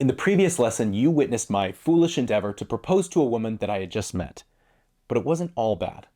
In the previous lesson, you witnessed my foolish endeavor to propose to a woman that I had just met. But it wasn't all bad.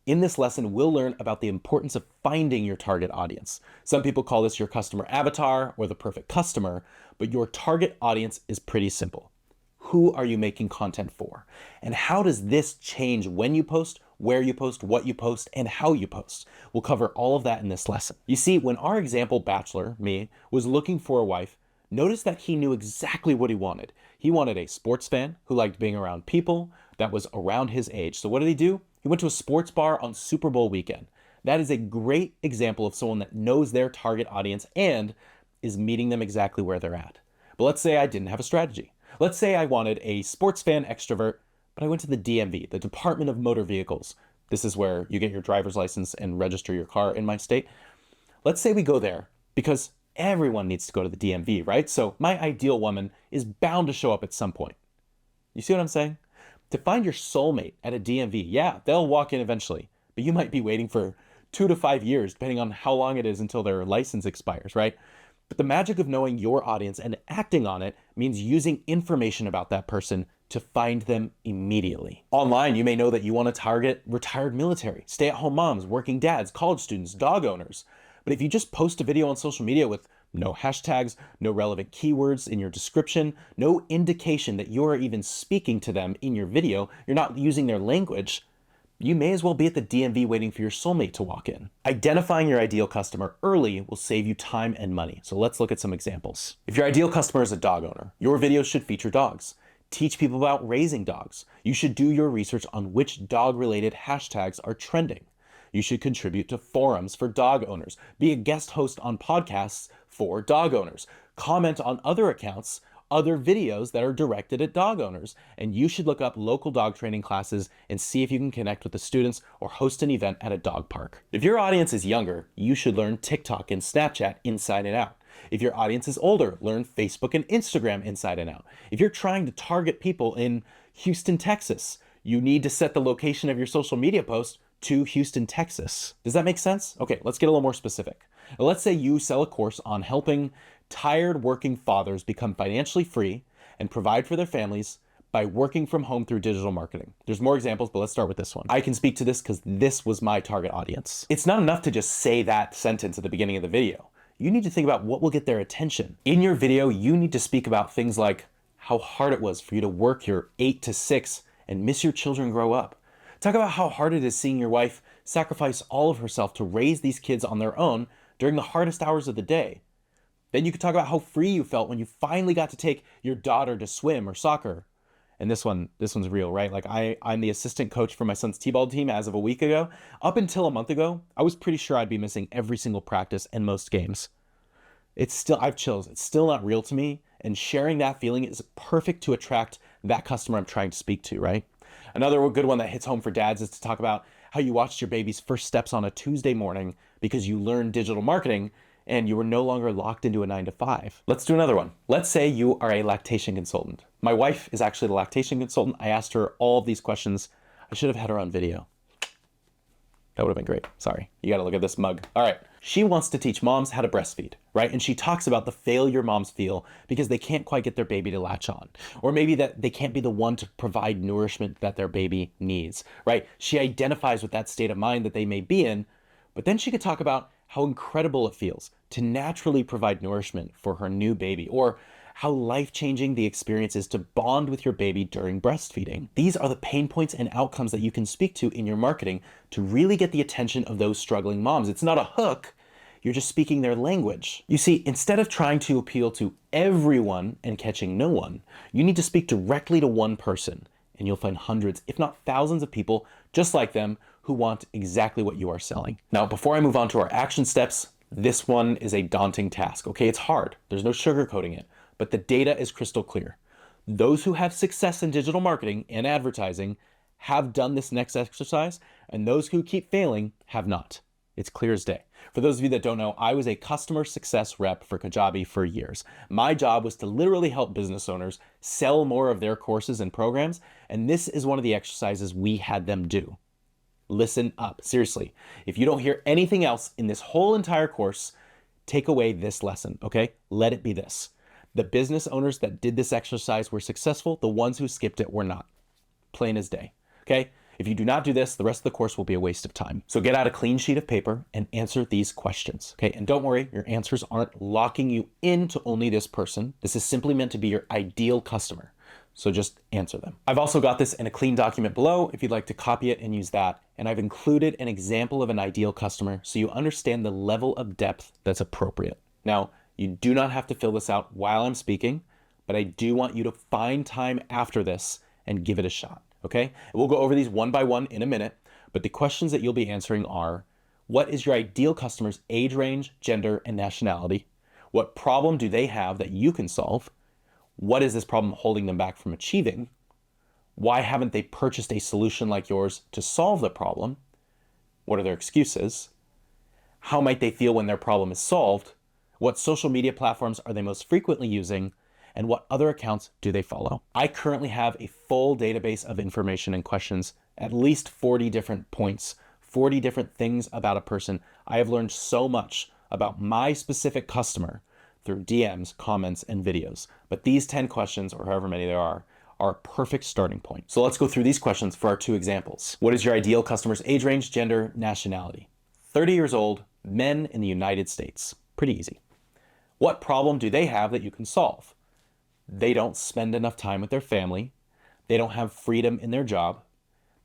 In this lesson, we'll learn about the importance of finding your target audience. Some people call this your customer avatar or the perfect customer, but your target audience is pretty simple. Who are you making content for? And how does this change when you post, where you post, what you post, and how you post? We'll cover all of that in this lesson. You see, when our example bachelor, me, was looking for a wife, notice that he knew exactly what he wanted. He wanted a sports fan who liked being around people that was around his age. So what did he do? He went to a sports bar on Super Bowl weekend. That is a great example of someone that knows their target audience and is meeting them exactly where they're at. But let's say I didn't have a strategy. Let's say I wanted a sports fan extrovert, but I went to the DMV, the Department of Motor Vehicles. This is where you get your driver's license and register your car in my state. Let's say we go there because everyone needs to go to the DMV, right? So my ideal woman is bound to show up at some point. You see what I'm saying? To find your soulmate at a DMV, yeah, they'll walk in eventually, but you might be waiting for 2 to 5 years, depending on how long it is until their license expires, right? But the magic of knowing your audience and acting on it means using information about that person to find them immediately. Online, you may know that you want to target retired military, stay-at-home moms, working dads, college students, dog owners. But if you just post a video on social media with no hashtags, no relevant keywords in your description, no indication that you're even speaking to them in your video, you're not using their language, you may as well be at the DMV waiting for your soulmate to walk in. Identifying your ideal customer early will save you time and money. So let's look at some examples. If your ideal customer is a dog owner, your videos should feature dogs. Teach people about raising dogs. You should do your research on which dog-related hashtags are trending. You should contribute to forums for dog owners. Be a guest host on podcasts for dog owners. Comment on other accounts, other videos that are directed at dog owners. And you should look up local dog training classes and see if you can connect with the students or host an event at a dog park. If your audience is younger, you should learn TikTok and Snapchat inside and out. If your audience is older, learn Facebook and Instagram inside and out. If you're trying to target people in Houston, Texas, you need to set the location of your social media post to Houston, Texas. Does that make sense? Okay, let's get a little more specific. Let's say you sell a course on helping tired working fathers become financially free and provide for their families by working from home through digital marketing. There's more examples, but let's start with this one. I can speak to this because this was my target audience. It's not enough to just say that sentence at the beginning of the video. You need to think about what will get their attention. In your video, you need to speak about things like how hard it was for you to work your 8 to 6 and miss your children grow up. Talk about how hard it is seeing your wife sacrifice all of herself to raise these kids on their own during the hardest hours of the day. Then you could talk about how free you felt when you finally got to take your daughter to swim or soccer. And this one's real, right? Like I'm the assistant coach for my son's t-ball team as of a week ago. Up until a month ago, I was pretty sure I'd be missing every single practice and most games. I've chills. It's still not real to me. And sharing that feeling is perfect to attract that customer I'm trying to speak to, right? Another good one that hits home for dads is to talk about how you watched your baby's first steps on a Tuesday morning because you learned digital marketing and you were no longer locked into a 9 to 5. Let's do another one. Let's say you are a lactation consultant. My wife is actually the lactation consultant. I asked her all of these questions. I should have had her on video. That would have been great. Sorry, you gotta look at this mug. All right, she wants to teach moms how to breastfeed, right? And she talks about the failure moms feel because they can't quite get their baby to latch on. Or maybe that they can't be the one to provide nourishment that their baby needs, right? She identifies with that state of mind that they may be in, but then she could talk about how incredible it feels to naturally provide nourishment for her new baby, or how life-changing the experience is to bond with your baby during breastfeeding. These are the pain points and outcomes that you can speak to in your marketing to really get the attention of those struggling moms. It's not a hook, you're just speaking their language. You see, instead of trying to appeal to everyone and catching no one, you need to speak directly to one person, and you'll find hundreds, if not thousands of people just like them who want exactly what you are selling. Now, before I move on to our action steps, this one is a daunting task, okay? It's hard, there's no sugarcoating it, but the data is crystal clear. Those who have success in digital marketing and advertising have done this next exercise, and those who keep failing have not. It's clear as day. For those of you that don't know, I was a customer success rep for Kajabi for years. My job was to literally help business owners sell more of their courses and programs, and this is one of the exercises we had them do. Listen up, seriously. If you don't hear anything else in this whole entire course, take away this lesson, okay? Let it be this. The business owners that did this exercise were successful. The ones who skipped it were not. Plain as day. Okay? If you do not do this, the rest of the course will be a waste of time. So get out a clean sheet of paper and answer these questions. Okay? And don't worry, your answers aren't locking you into only this person. This is simply meant to be your ideal customer. So just answer them. I've also got this in a clean document below if you'd like to copy it and use that. And I've included an example of an ideal customer so you understand the level of depth that's appropriate. Now, you do not have to fill this out while I'm speaking, but I do want you to find time after this and give it a shot, okay? And we'll go over these one by one in a minute, but the questions that you'll be answering are, what is your ideal customer's age range, gender, and nationality? What problem do they have that you can solve? What is this problem holding them back from achieving? Why haven't they purchased a solution like yours to solve the problem? What are their excuses? How might they feel when their problem is solved? What social media platforms are they most frequently using? And what other accounts do they follow? I currently have a full database of information and questions, at least 40 different points, 40 different things about a person. I have learned so much about my specific customer through DMs, comments, and videos. But these 10 questions, or however many there are a perfect starting point. So let's go through these questions for our two examples. What is your ideal customer's age range, gender, nationality? 30 years old, men in the United States. Pretty easy. What problem do they have that you can solve? They don't spend enough time with their family. They don't have freedom in their job.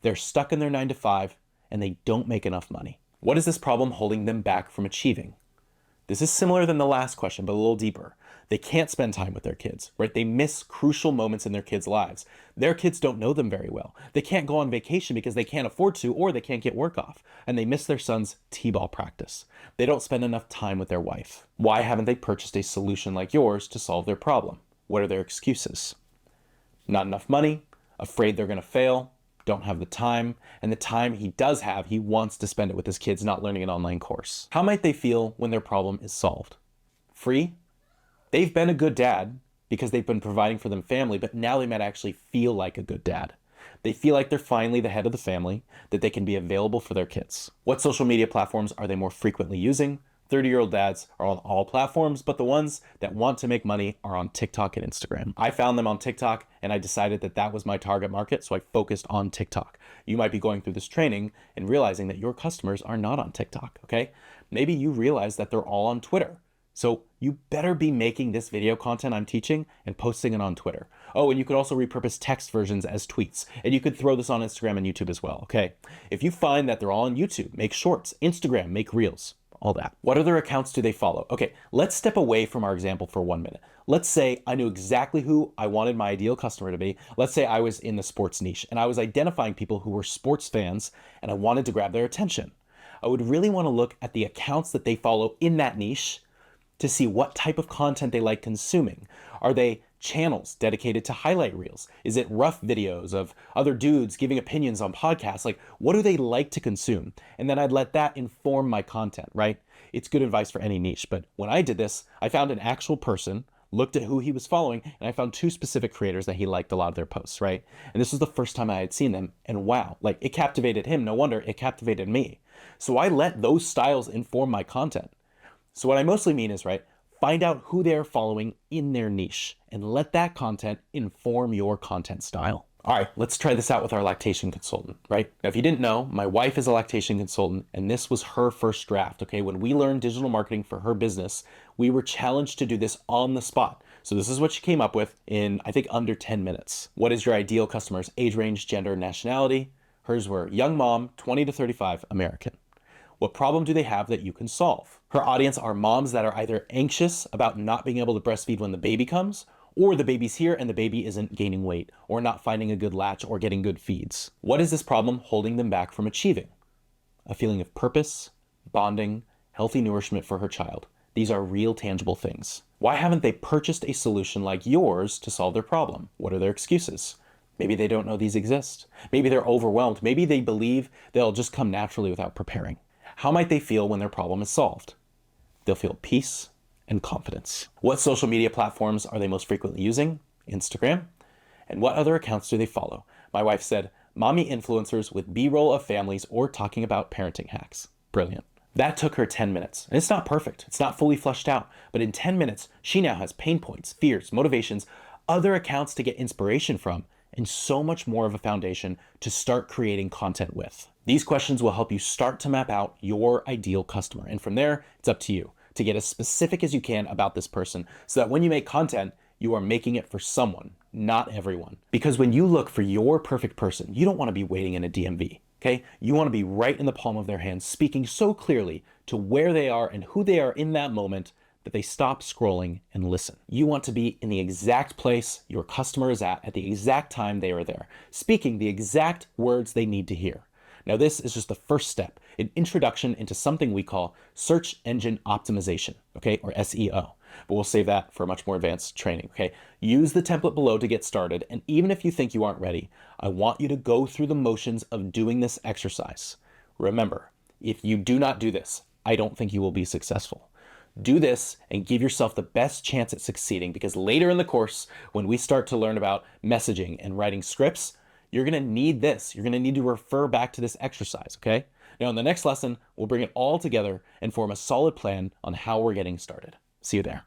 They're stuck in their 9 to 5, and they don't make enough money. What is this problem holding them back from achieving? This is similar than the last question, but a little deeper. They can't spend time with their kids, right? They miss crucial moments in their kids' lives. Their kids don't know them very well. They can't go on vacation because they can't afford to, or they can't get work off. And they miss their son's t-ball practice. They don't spend enough time with their wife. Why haven't they purchased a solution like yours to solve their problem? What are their excuses? Not enough money, afraid they're gonna fail, don't have the time, and the time he does have, he wants to spend it with his kids, not learning an online course. How might they feel when their problem is solved? Free? They've been a good dad because they've been providing for them family, but now they might actually feel like a good dad. They feel like they're finally the head of the family, that they can be available for their kids. What social media platforms are they more frequently using? 30-year-old dads are on all platforms, but the ones that want to make money are on TikTok and Instagram. I found them on TikTok and I decided that that was my target market, so I focused on TikTok. You might be going through this training and realizing that your customers are not on TikTok, okay? Maybe you realize that they're all on Twitter. So you better be making this video content I'm teaching and posting it on Twitter. Oh, and you could also repurpose text versions as tweets. And you could throw this on Instagram and YouTube as well, okay? If you find that they're all on YouTube, make shorts. Instagram, make reels. All that. What other accounts do they follow? Okay, let's step away from our example for 1 minute. Let's say I knew exactly who I wanted my ideal customer to be. Let's say I was in the sports niche and I was identifying people who were sports fans and I wanted to grab their attention. I would really want to look at the accounts that they follow in that niche to see what type of content they like consuming. Are they channels dedicated to highlight reels? Is it rough videos of other dudes giving opinions on podcasts? Like, what do they like to consume? And then I'd let that inform my content, right? It's good advice for any niche, but when I did this, I found an actual person, looked at who he was following, and I found 2 specific creators that he liked a lot of their posts, right? And this was the first time I had seen them, and wow, like it captivated him. No wonder it captivated me. So I let those styles inform my content. So what I mostly mean is, right, find out who they're following in their niche and let that content inform your content style. All right, let's try this out with our lactation consultant, right? Now, if you didn't know, my wife is a lactation consultant and this was her first draft, okay? When we learned digital marketing for her business, we were challenged to do this on the spot. So this is what she came up with in, I think, under 10 minutes. What is your ideal customer's age range, gender, nationality? Hers were young mom, 20 to 35, American. What problem do they have that you can solve? Her audience are moms that are either anxious about not being able to breastfeed when the baby comes, or the baby's here and the baby isn't gaining weight, or not finding a good latch or getting good feeds. What is this problem holding them back from achieving? A feeling of purpose, bonding, healthy nourishment for her child. These are real tangible things. Why haven't they purchased a solution like yours to solve their problem? What are their excuses? Maybe they don't know these exist. Maybe they're overwhelmed. Maybe they believe they'll just come naturally without preparing. How might they feel when their problem is solved? They'll feel peace and confidence. What social media platforms are they most frequently using? Instagram. And what other accounts do they follow? My wife said, mommy influencers with B-roll of families or talking about parenting hacks. Brilliant. That took her 10 minutes. And it's not perfect, it's not fully fleshed out, but in 10 minutes, she now has pain points, fears, motivations, other accounts to get inspiration from, and so much more of a foundation to start creating content with. These questions will help you start to map out your ideal customer. And from there, it's up to you to get as specific as you can about this person so that when you make content, you are making it for someone, not everyone. Because when you look for your perfect person, you don't want to be waiting in a DMV, okay? You want to be right in the palm of their hands, speaking so clearly to where they are and who they are in that moment that they stop scrolling and listen. You want to be in the exact place your customer is at the exact time they are there, speaking the exact words they need to hear. Now, this is just the first step, an introduction into something we call search engine optimization, okay, or SEO. But we'll save that for a much more advanced training, okay? Use the template below to get started, and even if you think you aren't ready, I want you to go through the motions of doing this exercise. Remember, if you do not do this, I don't think you will be successful. Do this and give yourself the best chance at succeeding, because later in the course, when we start to learn about messaging and writing scripts, you're going to need this. You're going to need to refer back to this exercise, okay? Now, in the next lesson, we'll bring it all together and form a solid plan on how we're getting started. See you there.